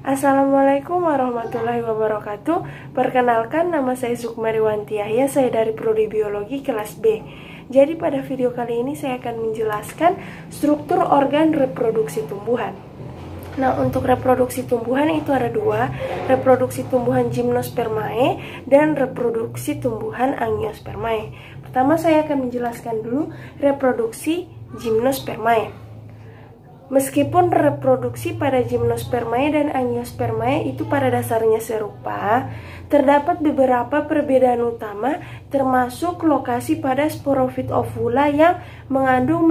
Assalamualaikum warahmatullahi wabarakatuh. Perkenalkan, nama saya Sukmariwanti Yahya, saya dari Prodi Biologi kelas B. Jadi pada video kali ini saya akan menjelaskan struktur organ reproduksi tumbuhan. Nah, untuk reproduksi tumbuhan itu ada dua, reproduksi tumbuhan Gymnospermae dan reproduksi tumbuhan Angiospermae. Pertama saya akan menjelaskan dulu reproduksi Gymnospermae. Meskipun reproduksi pada Gymnospermae dan Angiospermae itu pada dasarnya serupa, terdapat beberapa perbedaan utama, termasuk lokasi pada sporofit ovula yang mengandung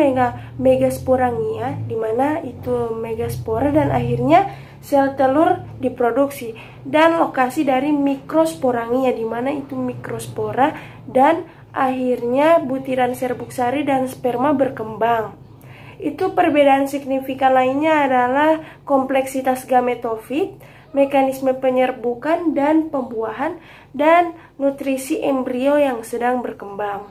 megasporangia, di mana itu megaspora dan akhirnya sel telur diproduksi, dan lokasi dari mikrosporangia, di mana itu mikrospora dan akhirnya butiran serbuk sari dan sperma berkembang. Itu perbedaan signifikan lainnya adalah kompleksitas gametofit, mekanisme penyerbukan dan pembuahan, dan nutrisi embrio yang sedang berkembang.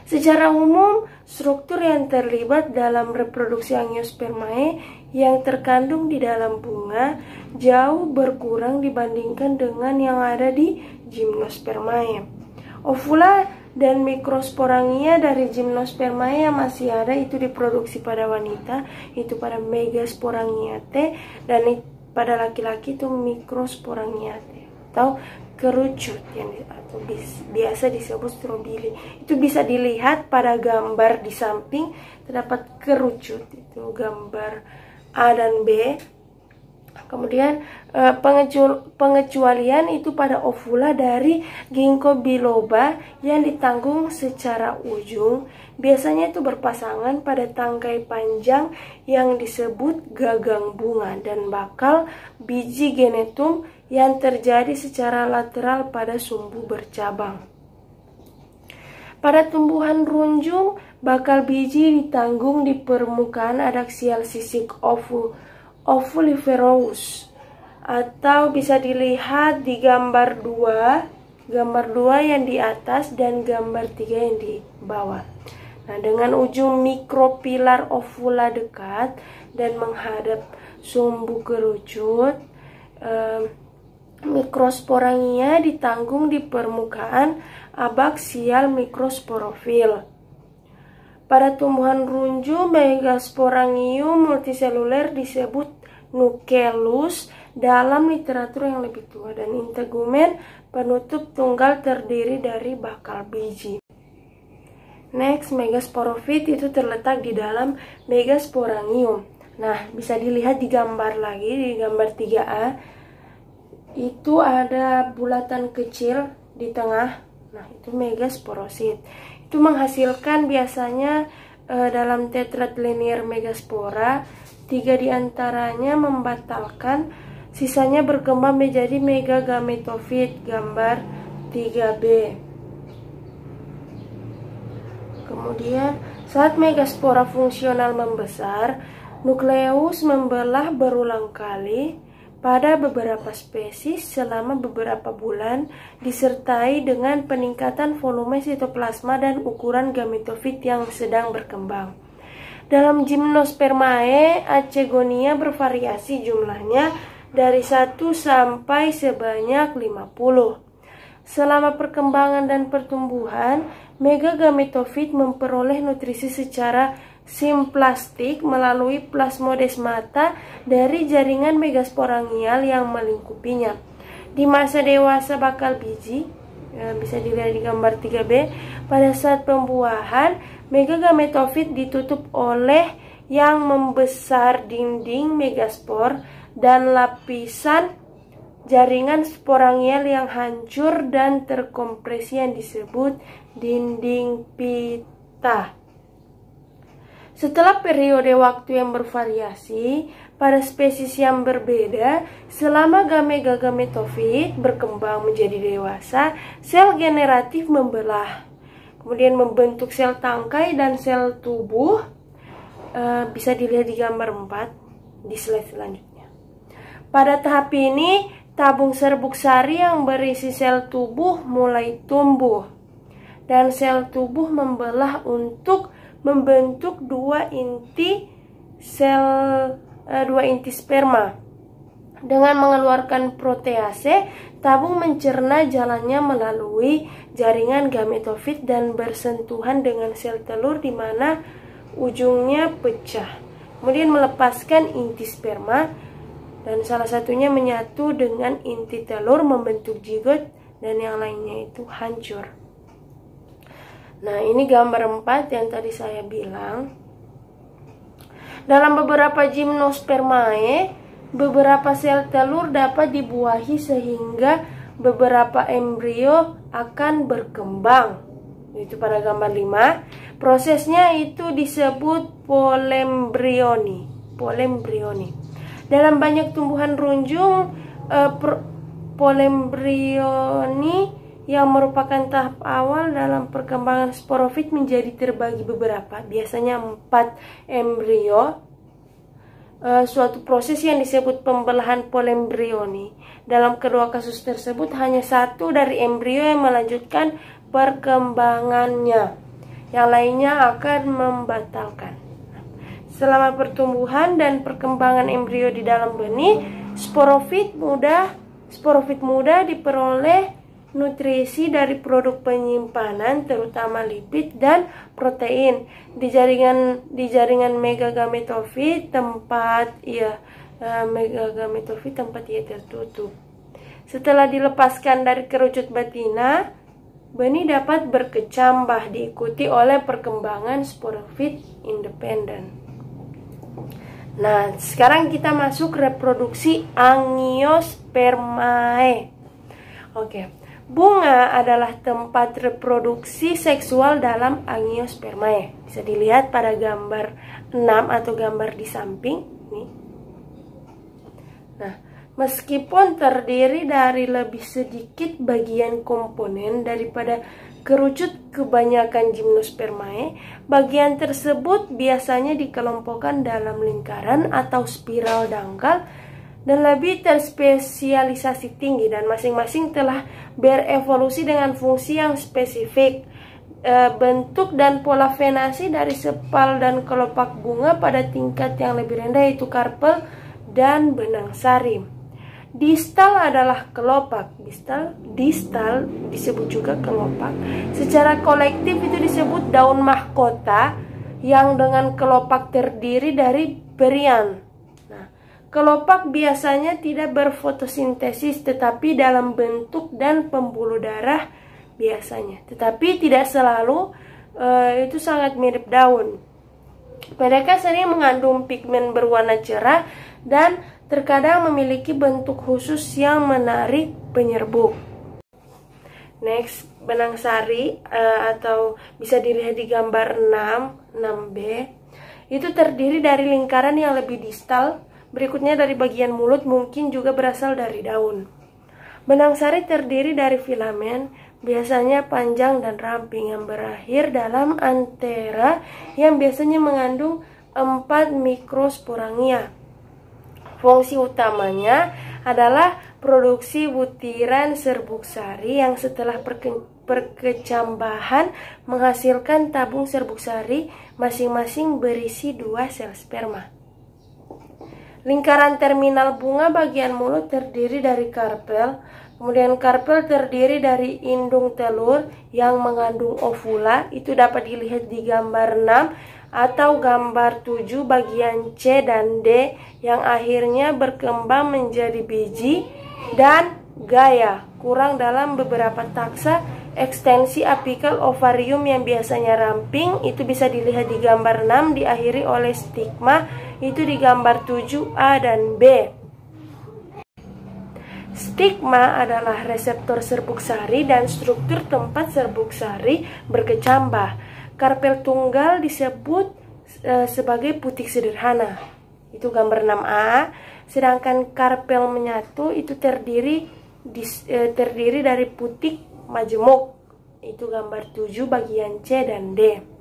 Secara umum, struktur yang terlibat dalam reproduksi Angiospermae yang terkandung di dalam bunga jauh berkurang dibandingkan dengan yang ada di Gymnospermae. Ovula dan mikrosporangia dari Gymnospermae yang masih ada itu diproduksi pada wanita, itu pada megasporangiate, dan pada laki-laki itu mikrosporangiate atau kerucut yang atau biasa disebut strobili. Itu bisa dilihat pada gambar di samping, terdapat kerucut, itu gambar A dan B. Kemudian pengecualian itu pada ovula dari ginkgo biloba yang ditanggung secara ujung, biasanya itu berpasangan pada tangkai panjang yang disebut gagang bunga, dan bakal biji genetum yang terjadi secara lateral pada sumbu bercabang. Pada tumbuhan runjung, bakal biji ditanggung di permukaan adaksial sisik ovuliferous, atau bisa dilihat di gambar 2 yang di atas dan gambar 3 yang di bawah. Nah, dengan ujung mikropilar ovula dekat dan menghadap sumbu kerucut, mikrosporangia ditanggung di permukaan abaksial mikrosporofil. Pada tumbuhan runju, megasporangium multiseluler disebut nucellus dalam literatur yang lebih tua, dan integumen penutup tunggal terdiri dari bakal biji. Next, megasporofit itu terletak di dalam megasporangium. Nah, bisa dilihat di gambar lagi, di gambar 3A. Itu ada bulatan kecil di tengah. Nah, itu megasporosit. Itu menghasilkan biasanya dalam tetrat linear megaspora, 3 diantaranya membatalkan, sisanya berkembang menjadi megagametofit, gambar 3B. Kemudian saat megaspora fungsional membesar, nukleus membelah berulang kali pada beberapa spesies selama beberapa bulan, disertai dengan peningkatan volume sitoplasma dan ukuran gametofit yang sedang berkembang. Dalam Gymnospermae, Achegonia bervariasi jumlahnya dari 1 sampai sebanyak 50. Selama perkembangan dan pertumbuhan, megagametofit memperoleh nutrisi secara simplastik melalui plasmodesmata dari jaringan megasporangial yang melingkupinya. Di masa dewasa bakal biji, bisa dilihat di gambar 3B, pada saat pembuahan, megagametofit ditutup oleh yang membesar dinding megaspor dan lapisan jaringan sporangial yang hancur dan terkompresi yang disebut dinding pita. Setelah periode waktu yang bervariasi pada spesies yang berbeda, selama gametofit berkembang menjadi dewasa, sel generatif membelah, kemudian membentuk sel tangkai dan sel tubuh. Bisa dilihat di gambar 4 di slide selanjutnya. Pada tahap ini, tabung serbuk sari yang berisi sel tubuh mulai tumbuh, dan sel tubuh membelah untuk membentuk dua inti sperma. Dengan mengeluarkan protease, tabung mencerna jalannya melalui jaringan gametofit dan bersentuhan dengan sel telur di mana ujungnya pecah. Kemudian melepaskan inti sperma dan salah satunya menyatu dengan inti telur membentuk zigot dan yang lainnya itu hancur. Nah, ini gambar 4 yang tadi saya bilang. Dalam beberapa gymnospermae, beberapa sel telur dapat dibuahi sehingga beberapa embrio akan berkembang. Itu pada gambar 5. Prosesnya itu disebut polembrioni. Dalam banyak tumbuhan runjung, polembrioni yang merupakan tahap awal dalam perkembangan sporofit menjadi terbagi beberapa, biasanya 4 embrio. Suatu proses yang disebut pembelahan polembrioni. Dalam kedua kasus tersebut hanya satu dari embrio yang melanjutkan perkembangannya, yang lainnya akan membatalkan. Selama pertumbuhan dan perkembangan embrio di dalam benih, sporofit muda diperoleh nutrisi dari produk penyimpanan terutama lipid dan protein di jaringan megagametofit tempat ia tertutup. Setelah dilepaskan dari kerucut betina, benih dapat berkecambah diikuti oleh perkembangan sporofit independen. Nah, sekarang kita masuk reproduksi Angiospermae. Oke. Bunga adalah tempat reproduksi seksual dalam Angiospermae. Bisa dilihat pada gambar 6 atau gambar di samping nih. Nah, meskipun terdiri dari lebih sedikit bagian komponen daripada kerucut kebanyakan gymnospermae, bagian tersebut biasanya dikelompokkan dalam lingkaran atau spiral dangkal dan lebih terspesialisasi tinggi, dan masing-masing telah berevolusi dengan fungsi yang spesifik. Bentuk dan pola venasi dari sepal dan kelopak bunga pada tingkat yang lebih rendah yaitu karpel dan benang sari. Distal adalah kelopak. Distal disebut juga kelopak. Secara kolektif itu disebut daun mahkota yang dengan kelopak terdiri dari berian. Kelopak biasanya tidak berfotosintesis tetapi dalam bentuk dan pembuluh darah biasanya. Tetapi tidak selalu, itu sangat mirip daun. Mereka sering mengandung pigmen berwarna cerah dan terkadang memiliki bentuk khusus yang menarik penyerbuk. Next, benang sari atau bisa dilihat di gambar 6b. Itu terdiri dari lingkaran yang lebih distal. Berikutnya dari bagian mulut mungkin juga berasal dari daun. Benang sari terdiri dari filamen, biasanya panjang dan ramping yang berakhir dalam antera yang biasanya mengandung 4 mikrosporangia. Fungsi utamanya adalah produksi butiran serbuk sari yang setelah perkecambahan menghasilkan tabung serbuk sari masing-masing berisi 2 sel sperma. Lingkaran terminal bunga bagian mulut terdiri dari karpel. Kemudian karpel terdiri dari indung telur yang mengandung ovula. Itu dapat dilihat di gambar 6 atau gambar 7 bagian C dan D yang akhirnya berkembang menjadi biji dan gaya. Kurang dalam beberapa taksa ekstensi apikal ovarium yang biasanya ramping itu bisa dilihat di gambar 6 diakhiri oleh stigma itu di gambar 7A dan B. Stigma adalah reseptor serbuk sari dan struktur tempat serbuk sari berkecambah. Karpel tunggal disebut sebagai putik sederhana. Itu gambar 6A. Sedangkan karpel menyatu itu terdiri dari putik majemuk. Itu gambar 7 bagian C dan D.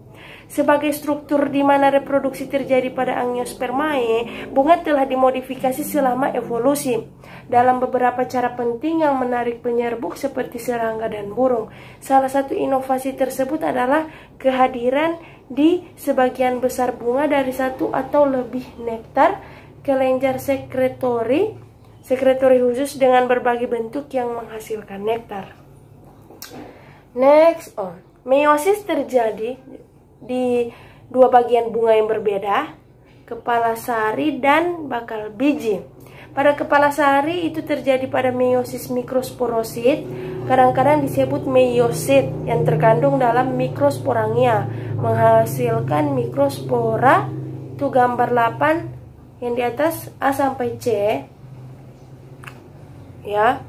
Sebagai struktur di mana reproduksi terjadi pada Angiospermae, bunga telah dimodifikasi selama evolusi dalam beberapa cara penting yang menarik penyerbuk seperti serangga dan burung. Salah satu inovasi tersebut adalah kehadiran di sebagian besar bunga dari satu atau lebih nektar kelenjar sekretori Sekretori khusus dengan berbagai bentuk yang menghasilkan nektar. Next meiosis terjadi di dua bagian bunga yang berbeda, kepala sari dan bakal biji. Pada kepala sari itu terjadi pada meiosis mikrosporosit, kadang-kadang disebut meiosit, yang terkandung dalam mikrosporangia, menghasilkan mikrospora. Itu gambar 8 yang di atas A sampai C. Ya.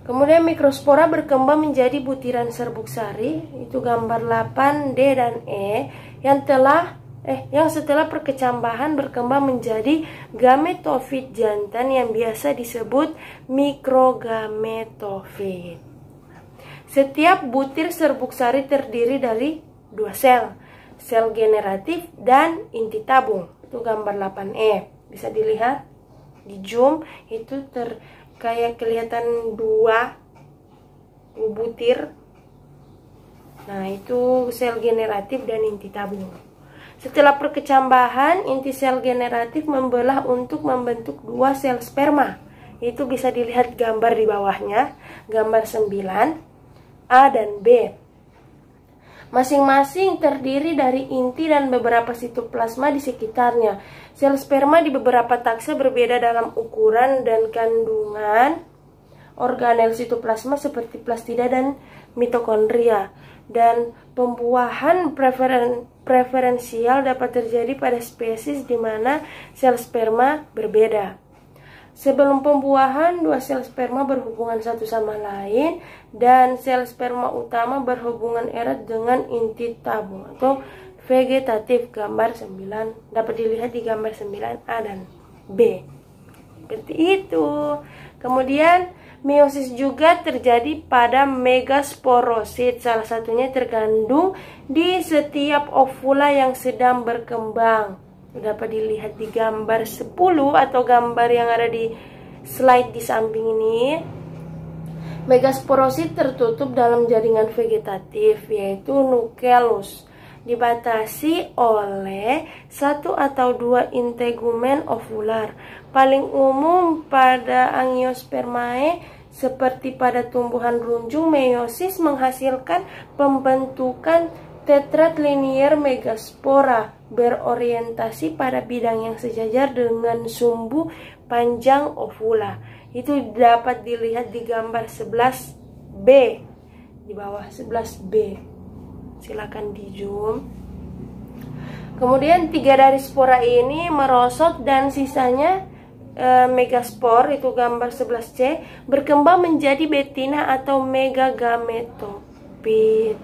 Kemudian mikrospora berkembang menjadi butiran serbuk sari, itu gambar 8 D dan E, yang setelah perkecambahan berkembang menjadi gametofit jantan yang biasa disebut mikrogametofit. Setiap butir serbuk sari terdiri dari 2 sel generatif dan inti tabung. Itu gambar 8E. Bisa dilihat di zoom, itu kayak kelihatan 2 butir. Nah, itu sel generatif dan inti tabung. Setelah perkecambahan, inti sel generatif membelah untuk membentuk 2 sel sperma. Itu bisa dilihat gambar di bawahnya, gambar 9, A dan B. Masing-masing terdiri dari inti dan beberapa sitoplasma di sekitarnya. Sel sperma di beberapa taxa berbeda dalam ukuran dan kandungan organel sitoplasma seperti plastida dan mitokondria. Dan pembuahan preferensial dapat terjadi pada spesies di mana sel sperma berbeda. Sebelum pembuahan, 2 sel sperma berhubungan satu sama lain dan sel sperma utama berhubungan erat dengan inti tabung atau vegetatif. Gambar 9 dapat dilihat di gambar 9A dan B. Seperti itu. Kemudian meiosis juga terjadi pada megasporosit. Salah satunya terkandung di setiap ovula yang sedang berkembang. Dapat dilihat di gambar 10 atau gambar yang ada di slide di samping ini. Megasporosit tertutup dalam jaringan vegetatif, yaitu nucleus, dibatasi oleh 1 atau 2 integumen ovular. Paling umum pada Angiospermae, seperti pada tumbuhan runjung, meiosis menghasilkan pembentukan tetrat linier megaspora berorientasi pada bidang yang sejajar dengan sumbu panjang ovula. Itu dapat dilihat di gambar 11B, di bawah 11B. Silakan di zoom. Kemudian 3 dari spora ini merosot dan sisanya megaspor, itu gambar 11C, berkembang menjadi betina atau megagametopit.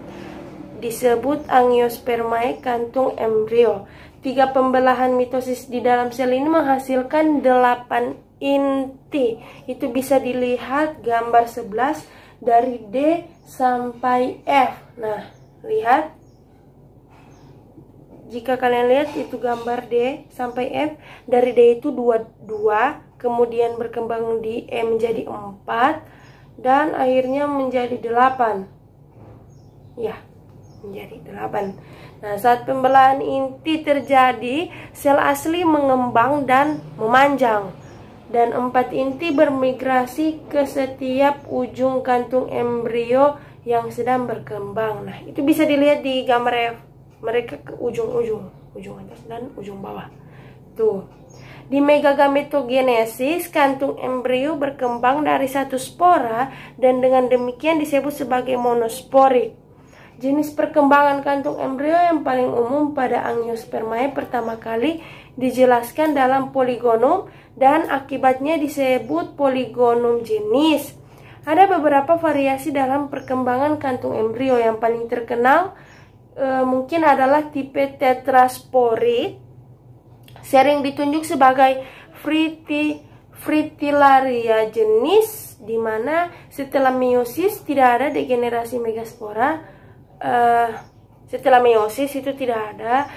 Disebut Angiospermae kantung embrio. 3 pembelahan mitosis di dalam sel ini menghasilkan 8 inti. Itu bisa dilihat gambar 11 dari D sampai F. Nah, lihat. Jika kalian lihat itu gambar D sampai F, dari D itu 2, kemudian berkembang di E menjadi 4, dan akhirnya menjadi 8. Ya, menjadi 8. Nah, saat pembelahan inti terjadi, sel asli mengembang dan memanjang. Dan 4 inti bermigrasi ke setiap ujung kantung embrio yang sedang berkembang. Nah, itu bisa dilihat di gambar F. Mereka ke ujung atas dan ujung bawah. Tuh. Di megagametogenesis, kantung embrio berkembang dari 1 spora dan dengan demikian disebut sebagai monosporik. Jenis perkembangan kantung embrio yang paling umum pada Angiospermae pertama kali dijelaskan dalam Polygonum dan akibatnya disebut Polygonum jenis. Ada beberapa variasi dalam perkembangan kantung embrio. Yang paling terkenal mungkin adalah tipe tetrasporik, sering ditunjuk sebagai Fritillaria jenis, di mana setelah meiosis tidak ada degenerasi megaspora. Setelah meiosis itu tidak ada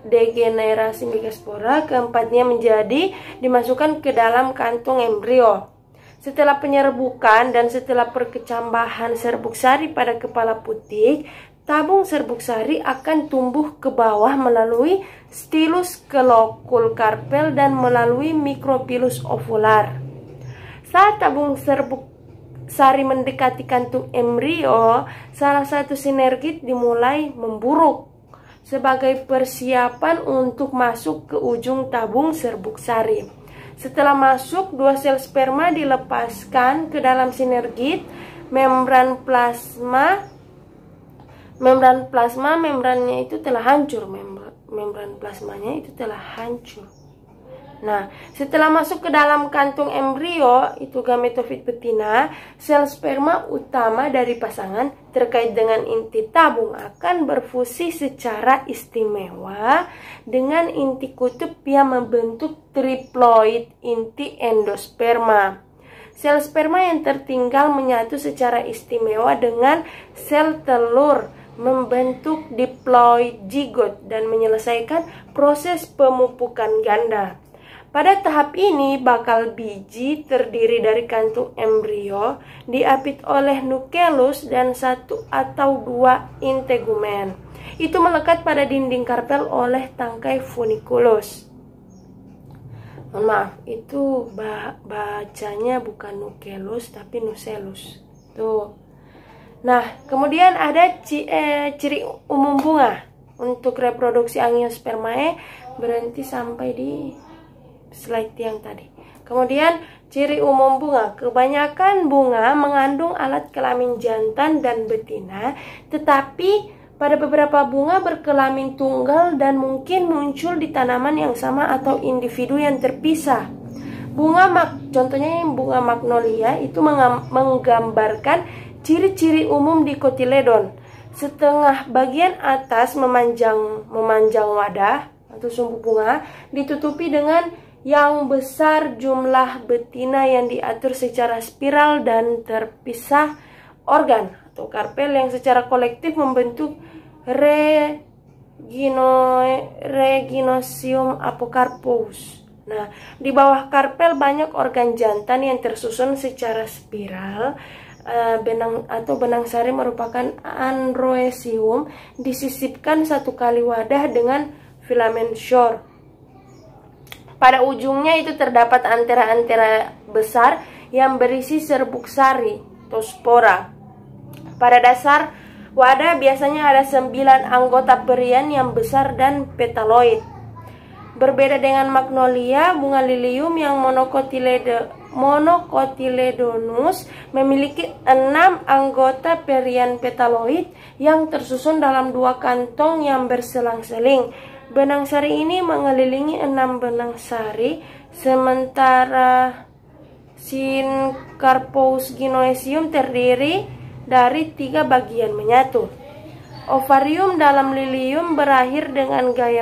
degenerasi megaspora. Keempatnya menjadi dimasukkan ke dalam kantung embrio. Setelah penyerbukan dan setelah perkecambahan serbuk sari pada kepala putik, tabung serbuk sari akan tumbuh ke bawah melalui stilus kelokul karpel dan melalui mikropilus ovular. Saat tabung serbuk sari mendekati kantung embrio, salah satu sinergit dimulai memburuk sebagai persiapan untuk masuk ke ujung tabung serbuk sari. Setelah masuk, 2 sel sperma dilepaskan ke dalam sinergit. Membrannya itu telah hancur. Membran plasmanya itu telah hancur. Nah, setelah masuk ke dalam kantung embrio, itu gametofit betina, sel sperma utama dari pasangan terkait dengan inti tabung akan berfusi secara istimewa dengan inti kutub yang membentuk triploid inti endosperma. Sel sperma yang tertinggal menyatu secara istimewa dengan sel telur membentuk diploid zigot dan menyelesaikan proses pemupukan ganda. Pada tahap ini, bakal biji terdiri dari kantung embrio diapit oleh nucleus dan 1 atau 2 integumen. Itu melekat pada dinding karpel oleh tangkai funiculus. Mohon maaf, itu bacanya bukan nucleus tapi nucellus. Tuh. Nah, kemudian ada ciri umum bunga. Untuk reproduksi angiospermae berhenti sampai di slide yang tadi. Kemudian ciri umum bunga. Kebanyakan bunga mengandung alat kelamin jantan dan betina, tetapi pada beberapa bunga berkelamin tunggal dan mungkin muncul di tanaman yang sama atau individu yang terpisah. Contohnya bunga magnolia itu menggambarkan ciri-ciri umum di kotiledon. Setengah bagian atas memanjang wadah atau sumbu bunga ditutupi dengan yang besar jumlah betina yang diatur secara spiral dan terpisah organ atau karpel yang secara kolektif membentuk Reginosium apocarpus. Nah, di bawah karpel banyak organ jantan yang tersusun secara spiral. Benang sari merupakan androecium disisipkan 1 kali wadah dengan filamen short. Pada ujungnya itu terdapat antera-antera besar yang berisi serbuk sari atau spora. Pada dasar wadah biasanya ada 9 anggota perian yang besar dan petaloid. Berbeda dengan magnolia, bunga lilium yang monocotyledonous memiliki 6 anggota perian petaloid yang tersusun dalam 2 kantong yang berselang-seling. Benang sari ini mengelilingi 6 benang sari, sementara Syncarpous gynoecium terdiri dari 3 bagian menyatu. Ovarium dalam lilium berakhir dengan gaya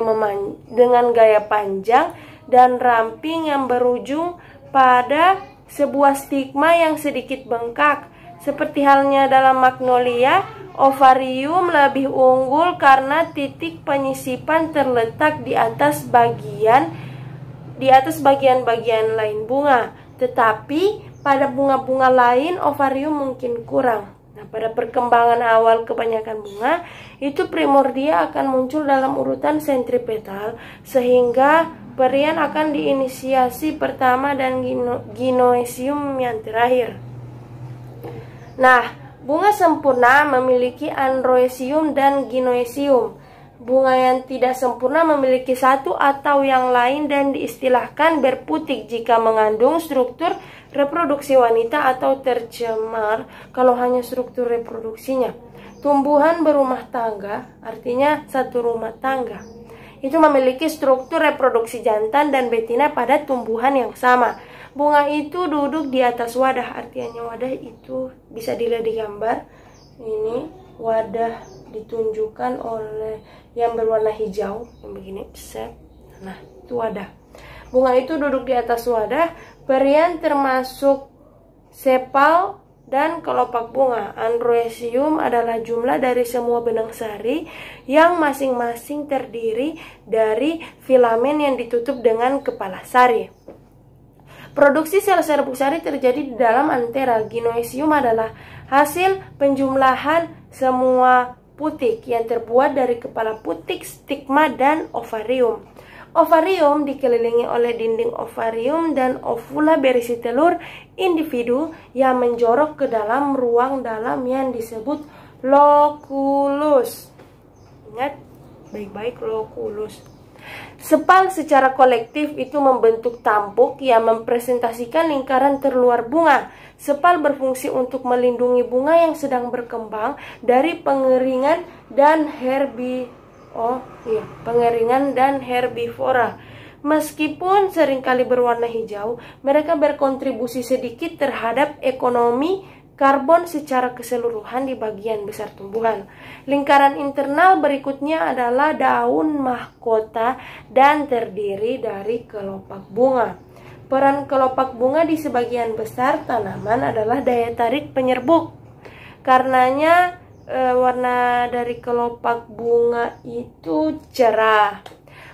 panjang dan ramping yang berujung pada sebuah stigma yang sedikit bengkak. Seperti halnya dalam magnolia, ovarium lebih unggul karena titik penyisipan terletak di atas bagian-bagian lain bunga. Tetapi pada bunga-bunga lain ovarium mungkin kurang. Nah, pada perkembangan awal kebanyakan bunga, itu primordia akan muncul dalam urutan sentripetal sehingga perian akan diinisiasi pertama dan gynoecium yang terakhir. Nah, bunga sempurna memiliki androecium dan gynoecium. Bunga yang tidak sempurna memiliki 1 atau yang lain dan diistilahkan berputik jika mengandung struktur reproduksi wanita atau tercemar kalau hanya struktur reproduksinya. Tumbuhan berumah tangga, artinya 1 rumah tangga, itu memiliki struktur reproduksi jantan dan betina pada tumbuhan yang sama. Bunga itu duduk di atas wadah, artinya wadah itu bisa dilihat di gambar. Ini wadah ditunjukkan oleh yang berwarna hijau, yang begini, set. Nah, itu wadah. Bunga itu duduk di atas wadah, perian termasuk sepal dan kelopak bunga. Androecium adalah jumlah dari semua benang sari yang masing-masing terdiri dari filamen yang ditutup dengan kepala sari. Produksi sel serbuk sari terjadi di dalam antera. Gynoecium adalah hasil penjumlahan semua putik yang terbuat dari kepala putik, stigma, dan ovarium. Ovarium dikelilingi oleh dinding ovarium dan ovula berisi telur individu yang menjorok ke dalam ruang dalam yang disebut loculus. Ingat baik-baik, loculus. Sepal secara kolektif itu membentuk tampuk yang mempresentasikan lingkaran terluar bunga. Sepal berfungsi untuk melindungi bunga yang sedang berkembang dari pengeringan dan herbivora. Meskipun seringkali berwarna hijau, mereka berkontribusi sedikit terhadap ekonomi karbon secara keseluruhan di bagian besar tumbuhan. Lingkaran internal berikutnya adalah daun mahkota dan terdiri dari kelopak bunga. Peran kelopak bunga di sebagian besar tanaman adalah daya tarik penyerbuk. Karenanya warna dari kelopak bunga itu cerah.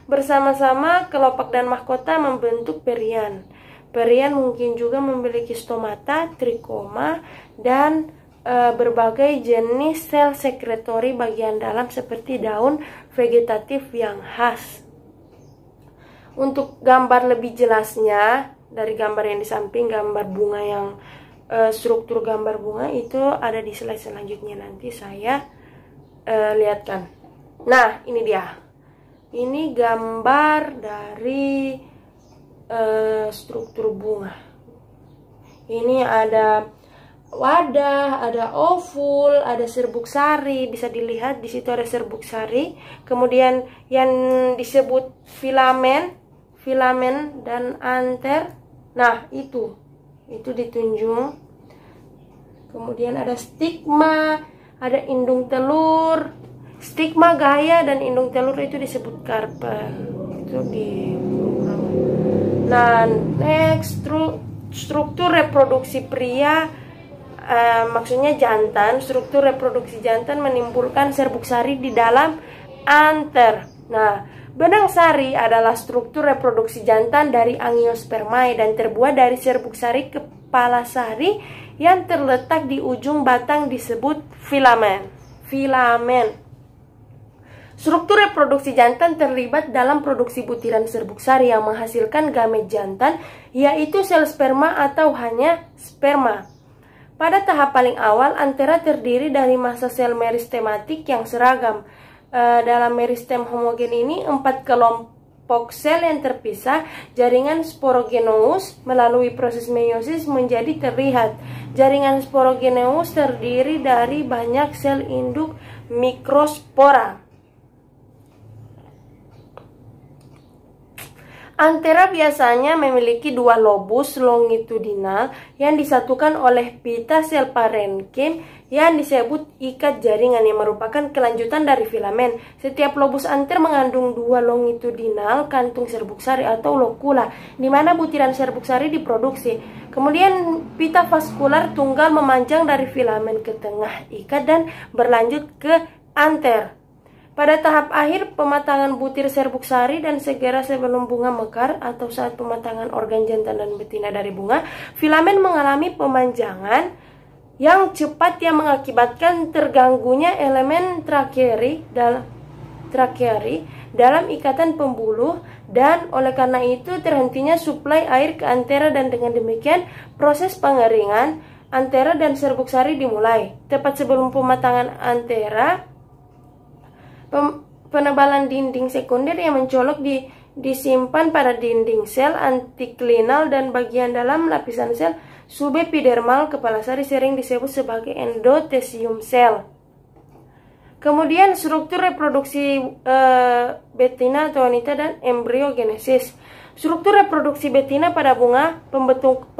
Bersama-sama kelopak dan mahkota membentuk perian. Perian mungkin juga memiliki stomata, trikoma, dan berbagai jenis sel sekretori bagian dalam seperti daun vegetatif yang khas. Untuk gambar lebih jelasnya, dari gambar yang di samping, gambar bunga yang struktur gambar bunga itu ada di slide selanjutnya, nanti saya lihatkan. Nah, ini dia. Ini gambar dari struktur bunga. Ini ada wadah, ada ovul, ada serbuk sari. Bisa dilihat di situ ada serbuk sari. Kemudian yang disebut filamen dan anter. Nah, itu ditunjuk. Kemudian ada stigma, ada indung telur. Stigma, gaya, dan indung telur itu disebut karpel. Itu di program. Nah, next, struktur reproduksi pria, maksudnya jantan. Struktur reproduksi jantan menimbulkan serbuk sari di dalam anter. Nah, benang sari adalah struktur reproduksi jantan dari Angiospermae dan terbuat dari serbuk sari kepala sari yang terletak di ujung batang disebut filamen. Struktur reproduksi jantan terlibat dalam produksi butiran serbuk sari yang menghasilkan gamet jantan, yaitu sel sperma atau hanya sperma. Pada tahap paling awal, antera terdiri dari massa sel meristematik yang seragam. Dalam meristem homogen ini, 4 kelompok sel yang terpisah, jaringan sporogenous melalui proses meiosis menjadi terlihat. Jaringan sporogenous terdiri dari banyak sel induk mikrospora. Antera biasanya memiliki 2 lobus longitudinal yang disatukan oleh pita sel parenkim yang disebut ikat jaringan yang merupakan kelanjutan dari filamen. Setiap lobus anter mengandung 2 longitudinal kantung serbuk sari atau locula, di mana butiran serbuk sari diproduksi. Kemudian pita vaskular tunggal memanjang dari filamen ke tengah ikat dan berlanjut ke anter. Pada tahap akhir pematangan butir serbuk sari dan segera sebelum bunga mekar atau saat pematangan organ jantan dan betina dari bunga, filamen mengalami pemanjangan yang cepat yang mengakibatkan terganggunya elemen tracheari dalam ikatan pembuluh, dan oleh karena itu terhentinya suplai air ke antera, dan dengan demikian proses pengeringan antera dan serbuk sari dimulai. Tepat sebelum pematangan antera, penebalan dinding sekunder yang mencolok disimpan pada dinding sel antiklinal dan bagian dalam lapisan sel subepidermal kepala sari sering disebut sebagai endothelium cell. Kemudian struktur reproduksi betina atau wanita dan embriogenesis. Struktur reproduksi betina pada bunga,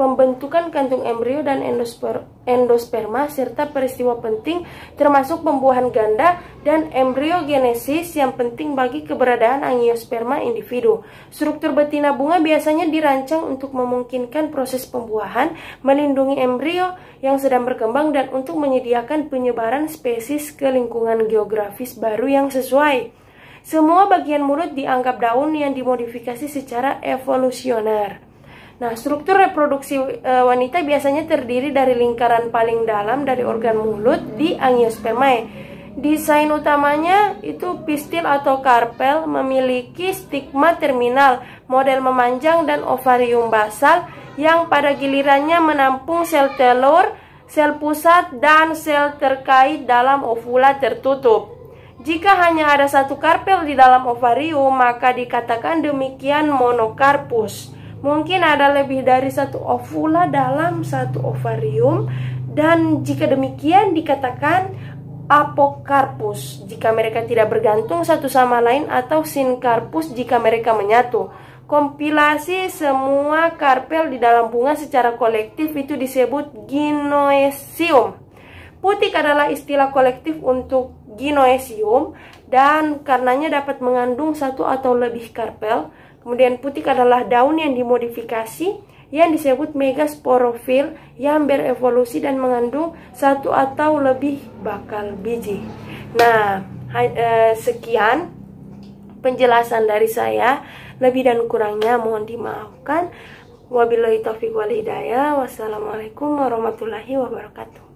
pembentukan kantung embrio dan endosperma, serta peristiwa penting termasuk pembuahan ganda dan embriogenesis yang penting bagi keberadaan angiosperma individu. Struktur betina bunga biasanya dirancang untuk memungkinkan proses pembuahan, melindungi embrio yang sedang berkembang, dan untuk menyediakan penyebaran spesies ke lingkungan geografis baru yang sesuai. Semua bagian mulut dianggap daun yang dimodifikasi secara evolusioner. Nah, struktur reproduksi wanita biasanya terdiri dari lingkaran paling dalam dari organ mulut di Angiospermae. Desain utamanya itu pistil atau karpel, memiliki stigma terminal, model memanjang dan ovarium basal yang pada gilirannya menampung sel telur, sel pusat, dan sel terkait dalam ovula tertutup. Jika hanya ada satu karpel di dalam ovarium, maka dikatakan demikian monokarpus. Mungkin ada lebih dari satu ovula dalam satu ovarium, dan jika demikian dikatakan apokarpus jika mereka tidak bergantung satu sama lain, atau sinkarpus jika mereka menyatu. Kompilasi semua karpel di dalam bunga secara kolektif itu disebut gynoecium. Putik adalah istilah kolektif untuk gynoecium dan karenanya dapat mengandung satu atau lebih karpel. Kemudian putik adalah daun yang dimodifikasi yang disebut megasporofil yang berevolusi dan mengandung satu atau lebih bakal biji. Nah, sekian penjelasan dari saya. Lebih dan kurangnya mohon dimaafkan. Wabillahi taufiq wal hidayah. Wassalamualaikum warahmatullahi wabarakatuh.